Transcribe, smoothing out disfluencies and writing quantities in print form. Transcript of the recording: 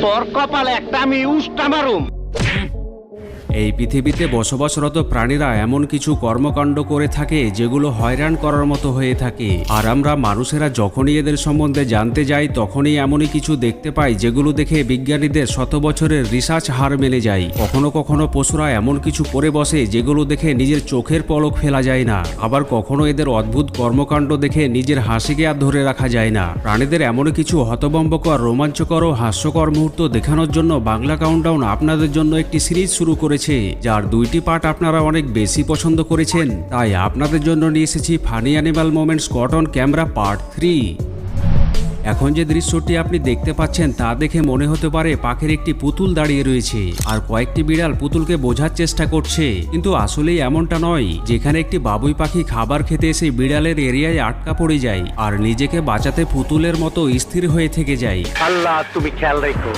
তোর কপালে একটা আমি উষ্টা মারুম। এই পৃথিবীতে বসবাসরত প্রাণীরা এমন কিছু কর্মকাণ্ড করে থাকে যেগুলো হয়রান করার মতো হয়ে থাকে, আর আমরা মানুষেরা যখনই এদের সম্বন্ধে জানতে যাই তখনই এমনই কিছু দেখতে পাই যেগুলো দেখে বিজ্ঞানীদের শত বছরের রিসার্চ হার মেনে যায়। কখনো কখনো পশুরা এমন কিছু করে বসে যেগুলো দেখে নিজের চোখের পলক ফেলা যায় না, আবার কখনো এদের অদ্ভুত কর্মকাণ্ড দেখে নিজের হাসিকে আর ধরে রাখা যায় না। প্রাণীদের এমনই কিছু হতভম্বকর, রোমাঞ্চকর ও হাস্যকর মুহূর্ত দেখানোর জন্য বাংলা কাউন্টডাউন আপনাদের জন্য একটি সিরিজ শুরু করেছে, যার 2টি পার্ট আপনারা অনেক বেশি পছন্দ করেছেন। তাই আপনাদের জন্য নিয়ে এসেছি funny animal moments caught on camera part 3। এখন যে দৃশ্যটি আপনি দেখতে পাচ্ছেন তা দেখে মনে হতে পারে পাখির একটি পুতুল দাঁড়িয়ে রয়েছে আর কয়েকটি বিড়াল পুতুলকে বোঝার চেষ্টা করছে, কিন্তু আসলেই এমনটা নয়। যেখানে একটি বাবুই পাখি খাবার খেতে এসে বিড়ালের এরিয়ায় আটকা পড়ে যায় আর নিজেকে বাঁচাতে পুতুলের মতো স্থির হয়ে থেকে যায়। আল্লাহ তুমি খেয়াল রেখো।